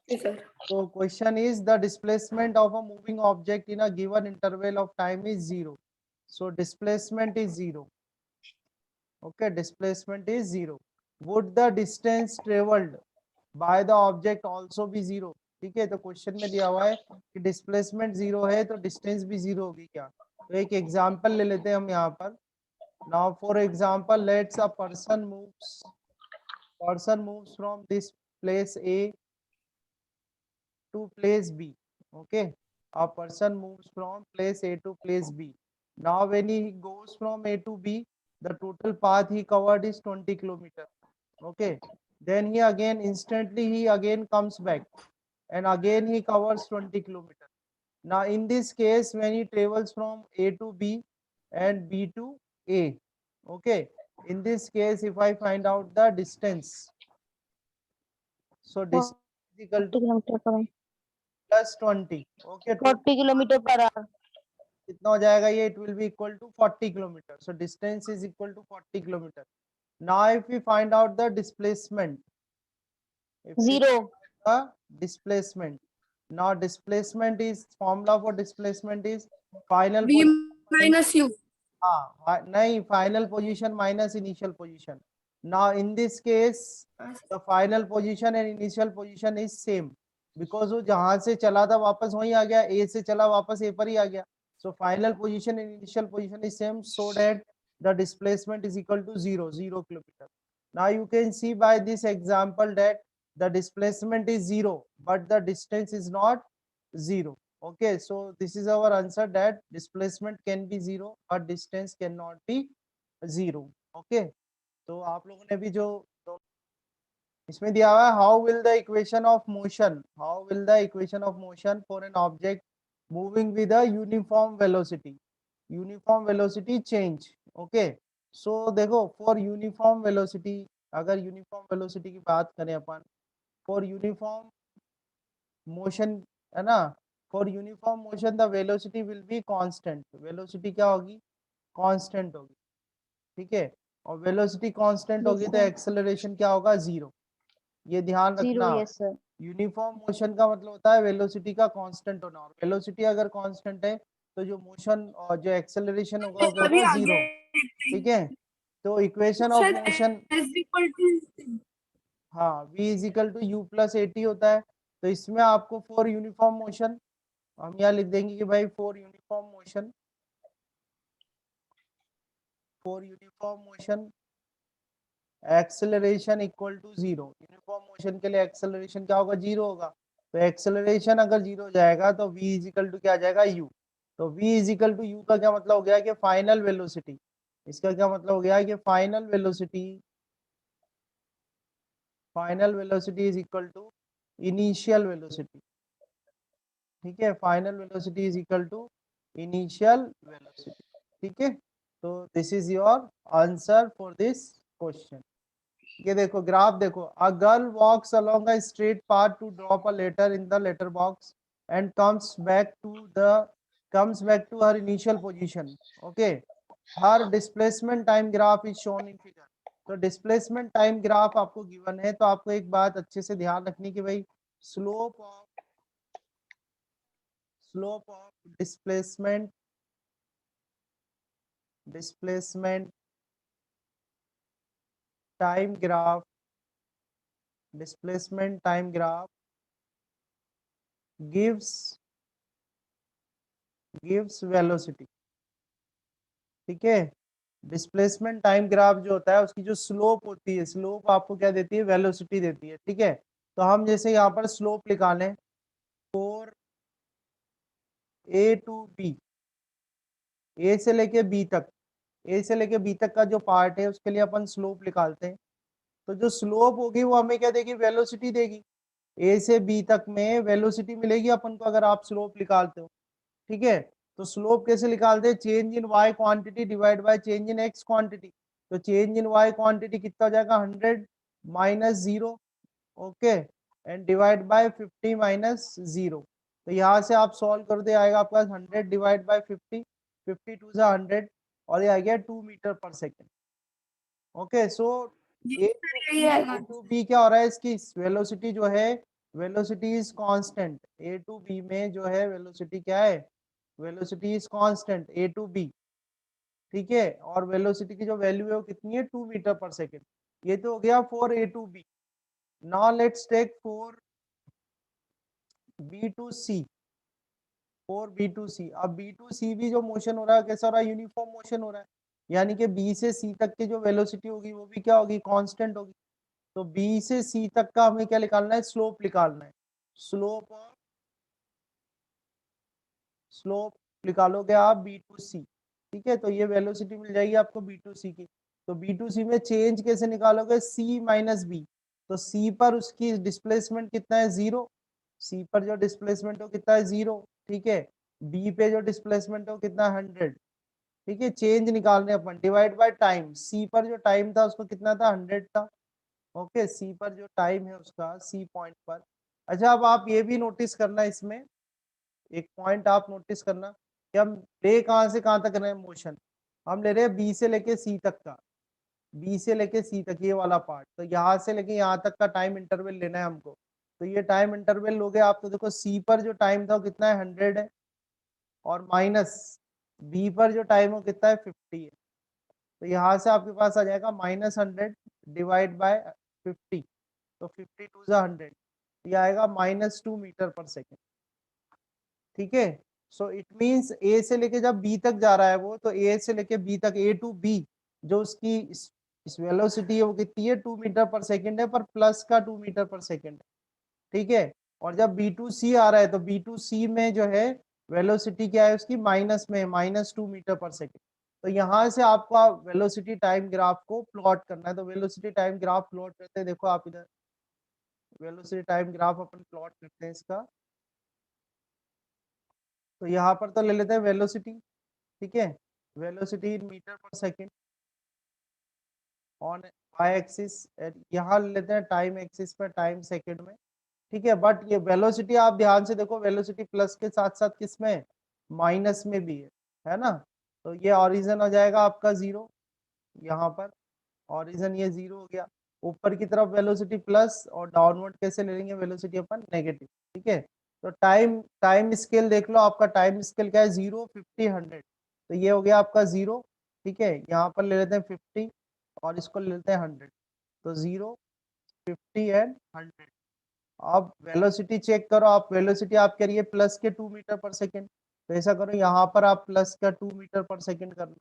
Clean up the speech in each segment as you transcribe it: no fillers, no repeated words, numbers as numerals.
Ji sir. So question is the displacement of a moving object in a given interval of time is 0. So displacement is 0. Okay, displacement is 0. Would the distance traveled by the object also be 0? ठीक है, तो question में दिया हुआ है कि displacement 0 है तो डिस्टेंस भी 0 होगी क्या? तो एक एग्जांपल ले लेते हैं हम यहाँ पर. Now for example, let's a person moves from this place A to place B. Okay, a person moves from place A to place B. Now when he goes from A to B, the total path he covered is 20 kilometer. Okay, then he again comes back and again he covers 20 kilometer. Now in this case, when he travels from A to B and B to A, okay, in this case if I find out the distance, so distance is equal 40 to kilometre पर plus 20. Okay, 40 kilometre per our. कितना हो जाएगा ये? It will be equal to 40 kilometer. So distance is equal to 40 kilometer. Now if we find out the displacement, if we 0. find the displacement, now displacement is formula for displacement is final V position minus U. नहीं, final position minus initial position. Now in this case the final position and initial position is same because वो जहां से चला था वापस वहीं आ गया, A से चला वापस A पर ही आ गया. So final position and initial position is same, so that the displacement is equal to 0 kilometer. Now you can see by this example that the displacement is 0 but the distance is not 0. Okay, so this is our answer, that displacement can be 0 but distance cannot be 0. Okay, तो आप लोगों ने भी जो इसमें दिया हुआ है, how will the equation of motion for an object moving with a uniform velocity change. Okay, so देखो फॉर यूनिफॉर्म वेलोसिटी, अगर यूनिफॉर्म वेलोसिटी की बात करें अपन, फॉर यूनिफॉर्म मोशन है ना, for uniform motion the velocity will be constant. Velocity क्या होगी? कांस्टेंट होगी. ठीक है, और वेलोसिटी कांस्टेंट होगी तो एक्सेलरेशन क्या होगा? 0. ये ध्यान 0. रखना. Yes sir. यूनिफॉर्म मोशन का मतलब होता है वेलोसिटी का कांस्टेंट होना, और वेलोसिटी अगर कांस्टेंट है तो जो मोशन और जो एक्सेलरेशन होगा वो क्या अभी होगा? आगे 0. ठीक है, तो equation of sir motion, S equal to हाँ, v is equal to u plus a t होता है. तो इसमें आपको फॉर यूनिफॉर्म मोशन हम यहाँ लिख देंगे कि भाई for uniform motion acceleration equal to 0. Uniform motion के लिए एक्सेलरेशन क्या होगा? 0 होगा. तो एक्सेलरेशन अगर 0 हो जाएगा तो v इज इक्वल टू क्या आ जाएगा? u. तो v is equal to u का क्या मतलब हो गया कि फाइनल वेलोसिटी. इसका क्या मतलब हो गया कि final velocity is equal to initial velocity. ठीक है, final velocity is equal to initial velocity. ठीक है, तो this is your answer for this question. ये देखो ग्राफ देखो, a girl walks along a straight path to drop a letter in the letter box and comes back to her initial position. Okay, her displacement time graph is shown in figure. तो displacement time graph आपको given है, तो आपको एक बात अच्छे से ध्यान रखनी कि भाई slope of displacement time graph gives velocity. ठीक है, डिस्प्लेसमेंट टाइम ग्राफ जो होता है उसकी जो स्लोप होती है, स्लोप आपको क्या देती है? वेलोसिटी देती है. ठीक है, तो हम जैसे यहाँ पर स्लोप निकालें for A to B, A से लेके बी तक का जो पार्ट है उसके लिए अपन स्लोप निकालते हैं. तो जो स्लोप होगी वो हमें क्या देगी? वेलोसिटी देगी. ए से बी तक में वेलोसिटी मिलेगी अपन को अगर आप स्लोप निकालते हो. ठीक है, तो स्लोप कैसे निकालते हैं? Change in y quantity divide by change in x quantity. तो चेंज इन वाई क्वांटिटी कितना हो जाएगा? 100 minus 0. Okay, and divide by 50 minus 0. तो यहाँ से आप सॉल्व कर दे, आएगा आपके पास 100 डिवाइड बाय 50, 50 टू 100, और ये आ गया 2 metre per second. Okay, so A to B क्या हो रहा है? इसकी वेलोसिटी जो है velocity is constant, A to B में जो है वेलोसिटी क्या है, velocity is constant A to B, ठीक है। और वेलोसिटी की जो वैल्यू है वो कितनी है, 2 मीटर पर सेकेंड। ये तो हो गया for A to B. Now let's take for B to C, for B to C. अब बी टू सी भी जो मोशन हो रहा है कैसा हो रहा है, यूनिफॉर्म मोशन हो रहा है, यानी कि बी से सी तक की जो वेलोसिटी होगी वो भी क्या होगी, कांस्टेंट होगी। तो बी से सी तक का हमें क्या निकालना है, स्लोप निकालना है। स्लोप, स्लोप निकालोगे आप बी टू सी, ठीक है। तो ये वेलोसिटी मिल जाएगी आपको बी टू सी की। तो बी टू सी में चेंज कैसे निकालोगे, सी माइनस बी। तो सी पर उसकी डिस्प्लेसमेंट कितना है, जीरो। सी पर जो डिस्प्लेसमेंट हो कितना है, जीरो, ठीक है। बी पे जो डिस्प्लेसमेंट हो कितना, 100, ठीक है। चेंज निकालने अपन, डिवाइड बाय टाइम। सी पर जो टाइम था उसको कितना था, 100 था, ओके। सी पर जो टाइम है उसका, सी पॉइंट पर। अच्छा, अब आप ये भी नोटिस करना इसमें, एक पॉइंट आप नोटिस करना कि हम ले कहाँ से कहाँ तक रहे हैं मोशन, हम ले रहे हैं बी से लेके सी तक का, बी से लेके सी तक ये वाला पार्ट। तो यहाँ से लेके यहाँ तक का टाइम इंटरवल लेना है हमको। तो ये टाइम इंटरवल लोगे आप, तो देखो सी पर जो टाइम था वो कितना है, 100 है, और माइनस बी पर जो टाइम हो कितना है, 50 है। तो यहाँ से आपके पास आ जाएगा -100 डिवाइड बाय 50। तो 50 टू ज़ा 100, ये आएगा -2 मीटर पर सेकेंड, ठीक है। सो इट मींस ए से लेके जब बी तक जा रहा है वो, तो ए से लेके बी तक, ए टू बी, जो उसकी इस वेलोसिटी है वो कितनी है, 2 मीटर पर सेकेंड है, पर प्लस का 2 मीटर पर सेकेंड है, ठीक है। और जब बी टू सी आ रहा है तो बी टू सी में जो है वेलोसिटी क्या है उसकी, माइनस में, -2 मीटर पर सेकेंड। तो यहाँ से आपको वेलोसिटी टाइम ग्राफ को प्लॉट करना है। तो वेलोसिटी टाइम ग्राफ प्लॉट करते हैं, देखो आप इधर वेलोसिटी टाइम ग्राफ अपन प्लॉट करते हैं इसका। तो यहाँ पर तो ले लेते हैं वेलोसिटी, ठीक है, velocity in metre per second on Y axis. यहाँ ले लेते हैं टाइम एक्सिस पर, टाइम सेकेंड में, ठीक है। बट ये वेलोसिटी आप ध्यान से देखो, वेलोसिटी प्लस के साथ साथ किस में, माइनस में भी है ना। तो ये ऑरिजिन हो जाएगा आपका जीरो, यहाँ पर ऑरिजिन ये जीरो हो गया। ऊपर की तरफ वेलोसिटी प्लस, और डाउनवर्ड कैसे ले लेंगे वेलोसिटी अपन, नेगेटिव, ठीक है। तो टाइम टाइम स्केल देख लो, आपका टाइम स्केल क्या है, 0, 50, 100। तो ये हो गया आपका जीरो, ठीक है। यहाँ पर ले लेते हैं 50 और इसको ले लेते हैं 100। तो 0, 50 एंड 100। अब वेलोसिटी चेक करो आप, वेलोसिटी आप करिए प्लस के 2 मीटर पर सेकेंड। तो ऐसा करो, यहाँ पर आप प्लस का 2 मीटर पर सेकेंड कर लो,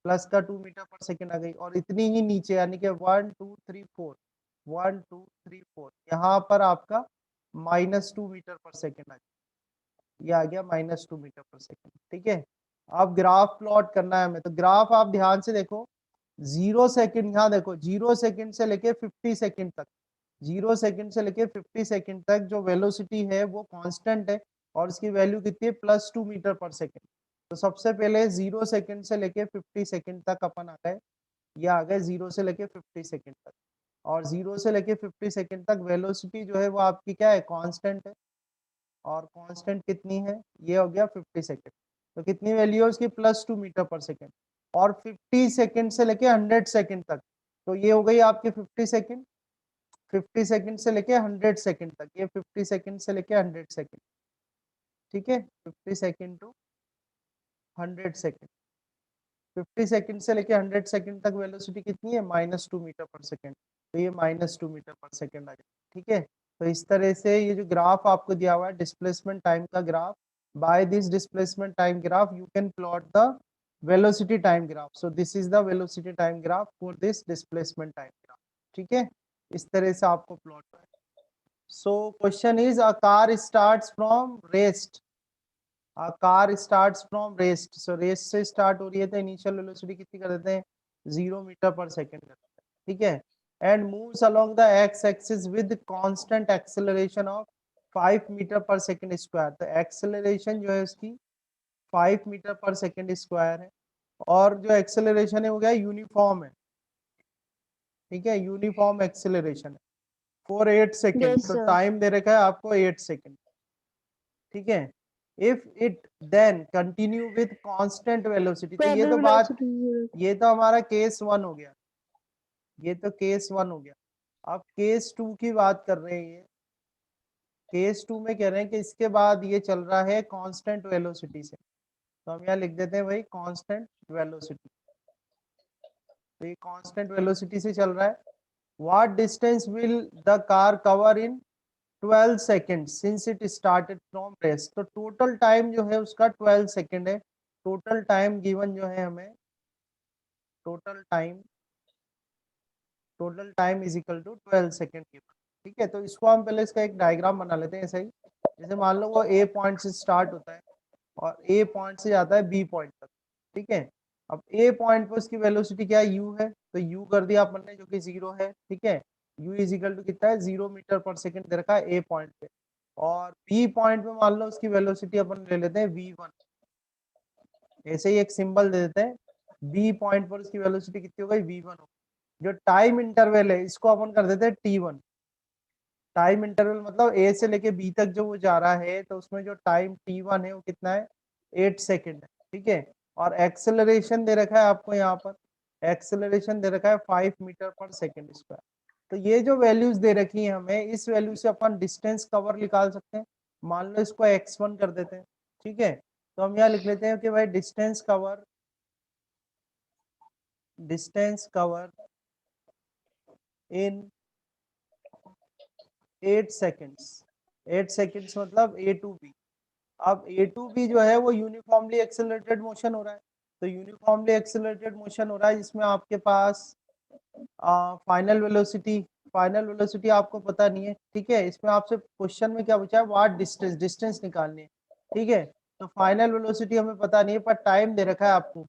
प्लस का 2 मीटर पर सेकेंड आ गई। और इतनी ही नीचे, यानी कि 1 2 3 4, 1 2 3 4, यहाँ पर आपका -2 मीटर पर सेकेंड आ गया। ये आ गया -2 मीटर पर सेकेंड, ठीक है। अब ग्राफ प्लॉट करना है हमें। तो ग्राफ आप ध्यान से देखो, 0 सेकेंड, यहाँ देखो 0 सेकेंड से लेके 50 सेकेंड तक, 0 सेकेंड से लेके 50 सेकेंड तक जो वेलोसिटी है वो कांस्टेंट है, और इसकी वैल्यू कितनी है, +2 मीटर पर सेकेंड। तो सबसे पहले 0 सेकेंड से लेके 50 सेकेंड तक अपन आ गए, ये आ गए 0 से लेके 50 सेकेंड तक। और 0 से लेके 50 सेकेंड तक वेलोसिटी जो है वो आपकी क्या है, कांस्टेंट है। और कांस्टेंट कितनी है, ये हो गया 50 सेकेंड। तो कितनी वैल्यू है उसकी, +2 मीटर पर सेकेंड। और 50 सेकेंड से लेके 100 सेकेंड तक, तो ये हो गई आपकी 50 सेकेंड। 50 सेकेंड से लेके 100 सेकेंड तक, ये 50 सेकेंड से लेके 100 सेकेंड, ठीक है। 50 सेकेंड टू 100 सेकेंड, 50 सेकेंड से लेके 100 सेकेंड तक वेलोसिटी कितनी है, -2 मीटर पर सेकेंड। तो ये -2 मीटर पर सेकेंड आ जाए, ठीक है। तो इस तरह से ये जो ग्राफ आपको दिया हुआ है डिस्प्लेसमेंट टाइम का graph, by this displacement time graph you can plot the velocity time graph. So this is the velocity time graph for this displacement time graph, ठीक है। इस तरह से आपको plot. So question is, a car starts from rest, a car starts from rest, so rest से start हो रही है तो इनिशियल वेलोसिटी कितनी कर देते हैं, 0 मीटर पर सेकेंड कर देते हैं, ठीक है। And moves along the x axis with constant acceleration of 5 metre per second square. तो एक्सेलरेशन जो है उसकी 5 मीटर पर सेकेंड स्क्वायर है, और जो एक्सेलरेशन है वो क्या है, यूनिफॉर्म है, ठीक है, यूनिफॉर्म एक्सेलरेशन है फॉर 8 सेकेंड। Yes, तो sir. टाइम दे रखा है आपको 8 सेकेंड, ठीक है। If it then continue with constant velocity, तो ये Primary तो बात, velocity 0. ये तो हमारा केस 1 हो गया, ये तो केस 1 हो गया। अब केस 2 की बात कर रहे हैं ये, केस 2 में कह रहे हैं कि इसके बाद ये चल रहा है कांस्टेंट वेलोसिटी से, तो हम यहाँ लिख देते हैं भाई कांस्टेंट वेलोसिटी। तो ये कांस्टेंट वेलोसिटी से चल रहा है। What distance will the car cover in 12 second since it started from rest. तो टोटल टाइम जो है उसका 12 सेकेंड है। टोटल टाइम गिवन जो है हमें, total time is equal to 12 second given. ठीक है, तो इसको हम पहले इसका एक डायग्राम बना लेते हैं ऐसे ही। जैसे मान लो वो ए पॉइंट से स्टार्ट होता है और ए पॉइंट से जाता है बी पॉइंट तक। ठीक है, अब ए पॉइंट पर उसकी वेलोसिटी क्या है, यू है, तो यू कर दिया अपन ने जो कि 0 है। ठीक है, यू इज इक्वल टू कितना है, 0 मीटर पर सेकेंड दे रखा है ए पॉइंट पे। और बी पॉइंट पे मान लो उसकी वेलोसिटी अपन ले लेते हैं v1। ऐसे ही एक सिंबल दे देते हैं, बी पॉइंट पर उसकी वेलोसिटी कितनी हो गई, v1 हो। जो टाइम इंटरवल है इसको अपन कर देते हैं t1। टाइम इंटरवल मतलब ए से लेके बी तक जो वो जा रहा है, तो उसमें जो टाइम t1 है वो कितना है, 8 सेकेंड है। ठीक है, और एक्सेलरेशन दे रखा है आपको यहाँ पर, एक्सेलरेशन दे रखा है 5 मीटर पर सेकेंड स्क्वायर। तो ये जो वैल्यूज दे रखी है हमें, इस वैल्यू से अपन डिस्टेंस कवर निकाल सकते हैं। मान लो इसको x1 कर देते हैं। ठीक है, तो हम यहाँ लिख लेते हैं कि भाई distance cover in 8 seconds. 8 seconds मतलब ए टू बी। अब ए टू बी जो है वो यूनिफॉर्मली एक्सेलरेटेड मोशन हो रहा है। तो यूनिफॉर्मली एक्सेलरेटेड मोशन हो रहा है जिसमें आपके पास फाइनल वेलोसिटी आपको पता नहीं है। ठीक है, इसमें आपसे क्वेश्चन में क्या पूछा है, व्हाट डिस्टेंस, डिस्टेंस निकालनी है। ठीक है, तो फाइनल वेलोसिटी हमें पता नहीं है पर टाइम दे रखा है आपको।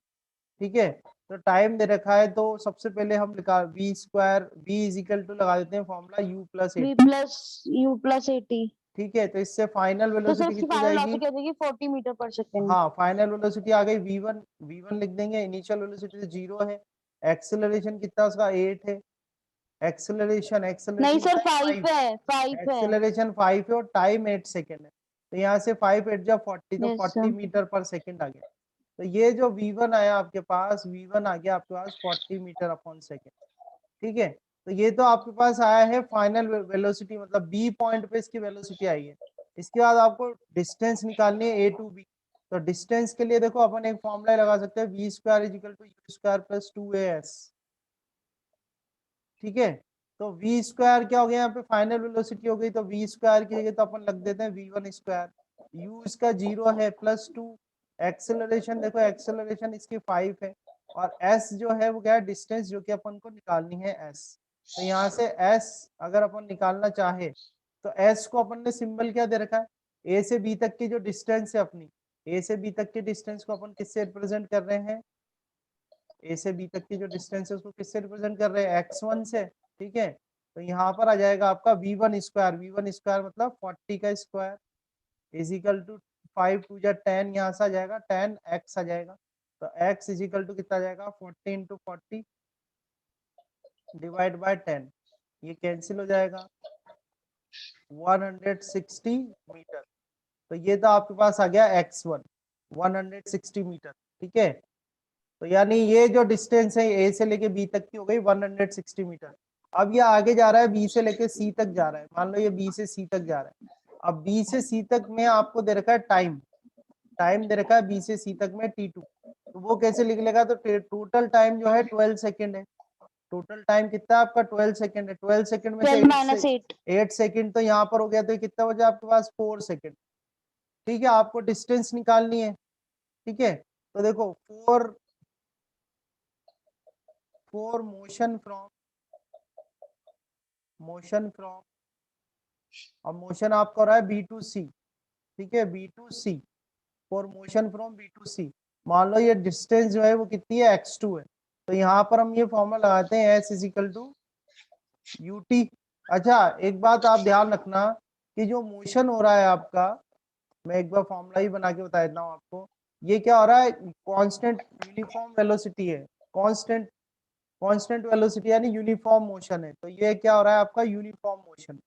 ठीक है, तो टाइम दे रखा है, तो सबसे पहले हम निकाल v square, v is equal to लगा देते हैं formula u plus v 80। Plus u प्लस 80। ठीक है, तो इससे फाइनल तो सर वेलोसिटी इसकी कितनी फाइनल जाएगी, वेलोसिटी आ जाएगी 40 मीटर पर सेकेंड। हाँ फाइनल वेलोसिटी आ गई v1 लिख देंगे। इनिशियल वेलोसिटी तो 0 है। एक्सेलरेशन कितना उसका 8 है। एक्सेलरेशन नहीं एक्सेलरेशन सर क्या है, 5 है, 5 है। एक्सेलरेशन 5 है और टाइम 8 सेकेंड है। तो यहाँ से 5 8 जा 40, तो yes 40 sir. Metre per second आ गया। तो ये जो v1 आया आपके पास, v1 आ गया आपके पास 40 मीटर अपॉन सेकेंड। ठीक है, तो ये तो आपके पास आया है फाइनल वेलोसिटी, मतलब बी पॉइंट पे इसकी वेलोसिटी आई है। इसके बाद आपको डिस्टेंस निकालनी है ए टू बी। तो डिस्टेंस के लिए देखो अपन एक फॉर्मूला लगा सकते हैं, v square is equal to u square plus 2as। ठीक है, तो वी स्क्वायर क्या हो गया, यहाँ पे फाइनल वेलोसिटी हो गई, तो वी स्क्वायर की जगह तो अपन लग देते हैं v1 स्क्वायर। u इसका 0 है प्लस 2। एक्सेलरेशन देखो, एक्सेलरेशन इसकी 5 है। और s जो है वो क्या है, डिस्टेंस जो कि अपन को निकालनी है s। तो यहाँ से s अगर अपन निकालना चाहे तो s को अपन ने सिंबल क्या दे रखा है, a से b तक की जो डिस्टेंस है अपनी, a से b तक की डिस्टेंस को अपन किससे रिप्रेजेंट कर रहे हैं, ए से बी तक की जो डिस्टेंस है उसको किससे रिप्रेजेंट कर रहे हैं, x1 से। ठीक है, तो यहाँ पर आ जाएगा आपका v1 स्क्वायर, v1 स्क्वायर मतलब 40 का स्क्वायर इज इक्वल टू 5 टू जा 10, यहाँ से आ जाएगा 10x आ जाएगा। तो x इज इक्वल टू कितना आ जाएगा, 40 इंटू 40 डिवाइड बाय 10, ये कैंसिल हो जाएगा, 160 मीटर। तो ये तो आपके पास आ गया x1 160 मीटर। ठीक है, तो यानी ये जो डिस्टेंस है ए से लेके बी तक की हो गई 160 मीटर। अब ये आगे जा रहा है बी से लेके सी तक जा रहा है, मान लो ये बी से सी तक जा रहा है। अब बी से सी तक में आपको दे रखा है टाइम, टाइम दे रखा है बी से सी तक में t2। तो वो कैसे लिख लेगा, तो टोटल टाइम जो है 12 सेकेंड है। टोटल टाइम कितना है आपका, 12 सेकेंड है। 12 सेकेंड में से 12 माइनस 8। 8 सेकेंड तो यहाँ पर हो गया, तो ये कितना बचा आपके पास, 4 सेकेंड। ठीक है, आपको डिस्टेंस निकालनी है। ठीक है, तो देखो फॉर मोशन फ्रॉम, अब मोशन आपका हो रहा है बी टू सी। ठीक है, B to C, for motion from B to C. मान लो ये डिस्टेंस जो है वो कितनी है, x2 है। तो यहाँ पर हम ये फॉर्मूला लगाते हैं s is equal to ut। अच्छा, एक बात आप ध्यान रखना कि जो मोशन हो रहा है आपका, मैं एक बार फॉर्मूला ही बना के बता देता हूँ आपको। ये क्या हो रहा है, कांस्टेंट यूनिफॉर्म वेलोसिटी है, कांस्टेंट कांस्टेंट वेलोसिटी यानी यूनिफॉर्म मोशन है। तो ये क्या हो रहा है आपका, यूनिफॉर्म मोशन।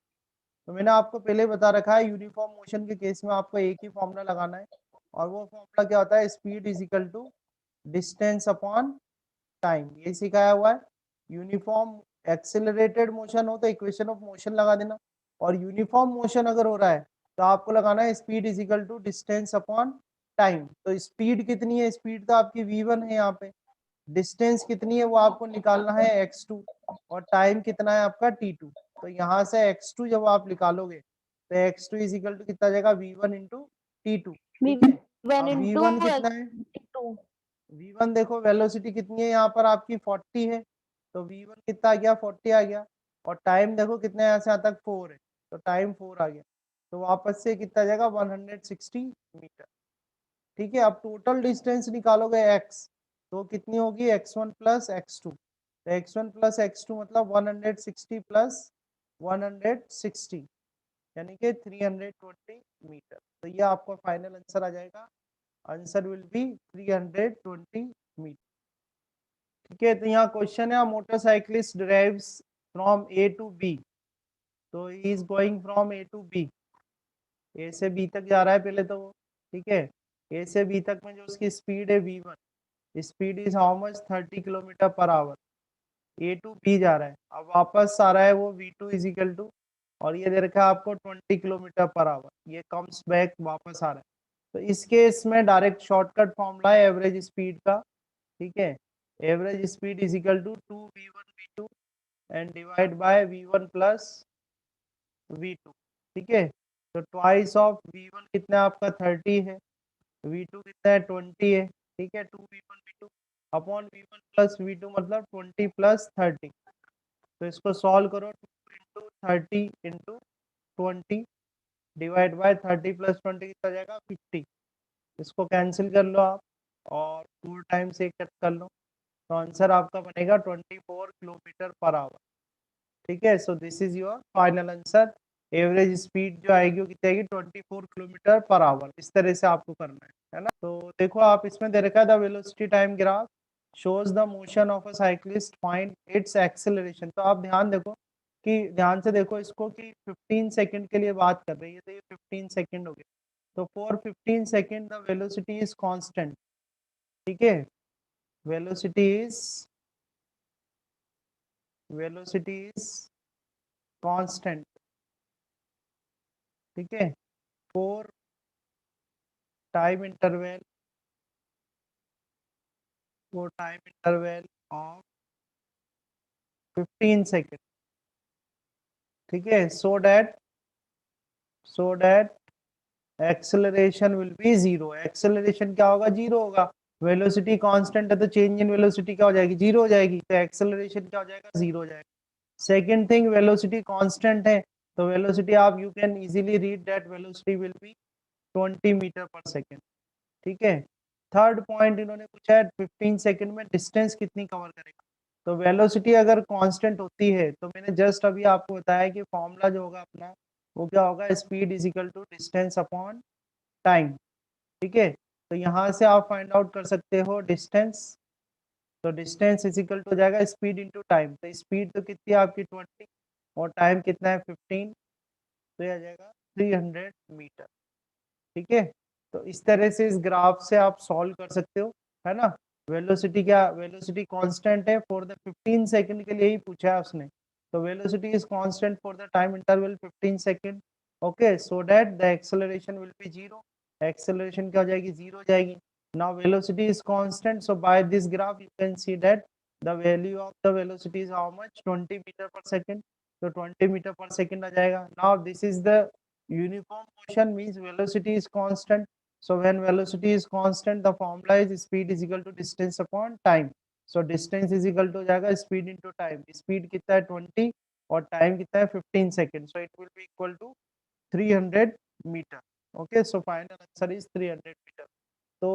तो मैंने आपको पहले बता रखा है, यूनिफॉर्म मोशन के केस में आपको एक ही फॉर्मूला लगाना है, और वो फॉर्मूला क्या होता है, speed is equal to distance upon time, ये सिखाया हुआ है। यूनिफॉर्म एक्सेलरेटेड मोशन हो तो इक्वेशन ऑफ मोशन लगा देना, और यूनिफॉर्म मोशन अगर हो रहा है तो आपको लगाना है speed is equal to distance upon time. तो स्पीड कितनी है, स्पीड तो आपकी v1 है यहाँ पे, डिस्टेंस कितनी है वो आपको निकालना है x2, और टाइम कितना है आपका t2। तो यहाँ से x2 जब आप निकालोगे तो x2 इज इक्वल टू कितना जाएगा v1 इंटू t2, ठीक है। वन अब इंटू v1 कितना है, टू। v1 देखो वेलोसिटी कितनी है यहाँ पर आपकी 40 है, तो v1 कितना आ गया 40 आ गया, और टाइम देखो कितना है यहाँ से यहाँ तक 4 है, तो टाइम 4 आ गया, तो वापस से कितना आ जाएगा 160 मीटर, ठीक है। अब टोटल डिस्टेंस निकालोगे x, तो कितनी होगी x1 प्लस x2, तो x1 प्लस x2 मतलब 160 प्लस 160 यानी कि 320 मीटर। तो ये आपका फाइनल आंसर आ जाएगा, आंसर विल बी 320 मीटर, ठीक है। तो यहाँ क्वेश्चन है motorcyclist drives from A to B, तो he is going from A to B, A से बी तक जा रहा है पहले तो वो, ठीक है। ए से बी तक में जो उसकी स्पीड है v1, speed is how much 30 kilometre per hour, A to B जा रहा है, अब वापस आ रहा है वो v2 इज इक्वल टू, और ये दे रखा है आपको 20 किलोमीटर पर आवर, ये कम्स बैक वापस आ रहा है। तो इस केस में डायरेक्ट शॉर्टकट फॉर्मूला है एवरेज स्पीड का, ठीक है। Average speed is equal to 2v1 v2 and divide by v1 plus v2, ठीक है। तो ट्वाइस ऑफ v1 कितना आपका 30 है, v2 कितना है 20 है, ठीक है। 2v1 v2 upon v1 plus v2 मतलब 20 प्लस 30, तो इसको सॉल्व करो, 2 into 30 into 20 divide by 30 plus 20 कितना जाएगा 50, इसको कैंसिल कर लो आप और 4 टाइम्स एक कट कर लो, तो आंसर आपका बनेगा 24 किलोमीटर पर आवर, ठीक है। सो this is your final answer, average speed जो आएगी वो कितनी आएगी 24 किलोमीटर पर आवर, इस तरह से आपको करना है ना। तो देखो आप इसमें दे रखा है the velocity time graph shows the motion of a cyclist, find its acceleration. तो आप ध्यान देखो कि ध्यान से देखो इसको कि 15 सेकंड के लिए बात कर रही है, तो ये 15 सेकंड हो गया, तो for 15 second the velocity is constant, ठीक है। Velocity is velocity is constant, ठीक है, for time interval of 15 second, ठीक है। So that acceleration will be zero, acceleration क्या होगा जीरो होगा, वेलोसिटी कांस्टेंट है तो चेंज इन वेलोसिटी क्या हो जाएगी जीरो हो जाएगी, तो एक्सेलरेशन क्या हो जाएगा जीरो हो जाएगा। सेकेंड थिंग वेलोसिटी कांस्टेंट है, तो वेलोसिटी आप you can easily read that velocity will be 20 metre per second, ठीक है। थर्ड पॉइंट इन्होंने पूछा है 15 सेकंड में डिस्टेंस कितनी कवर करेगा, तो वेलोसिटी अगर कांस्टेंट होती है तो मैंने जस्ट अभी आपको बताया कि फॉर्मूला जो होगा अपना वो क्या होगा, speed is equal to distance upon time, ठीक है। तो यहाँ से आप फाइंड आउट कर सकते हो डिस्टेंस, तो डिस्टेंस इज इक्वल टू हो जाएगा स्पीड इंटू टाइम, तो स्पीड तो कितनी है आपकी 20 और टाइम कितना है 15, तो यह आ जाएगा 300 मीटर, ठीक है। तो इस तरह से इस ग्राफ से आप सॉल्व कर सकते हो, है ना। वेलोसिटी क्या, वेलोसिटी कांस्टेंट है फॉर द 15 सेकंड के लिए ही पूछा है उसने, तो velocity is constant for the time interval 15 second, okay, so that the acceleration will be zero, acceleration क्या हो जाएगी जीरो हो जाएगी। Now velocity is constant, so by this graph you can see that the value of the velocity is how much 20 metre per second, तो 20 metre per second आ जाएगा। Now this is the uniform motion means velocity is constant, so when velocity is constant the formula is speed is equal to distance upon time, so distance is equal to हो जाएगा speed into time, speed कितना है 20 और time कितना है 15 seconds, so it will be equal to 300 meter, okay, so final answer is 300 meter। तो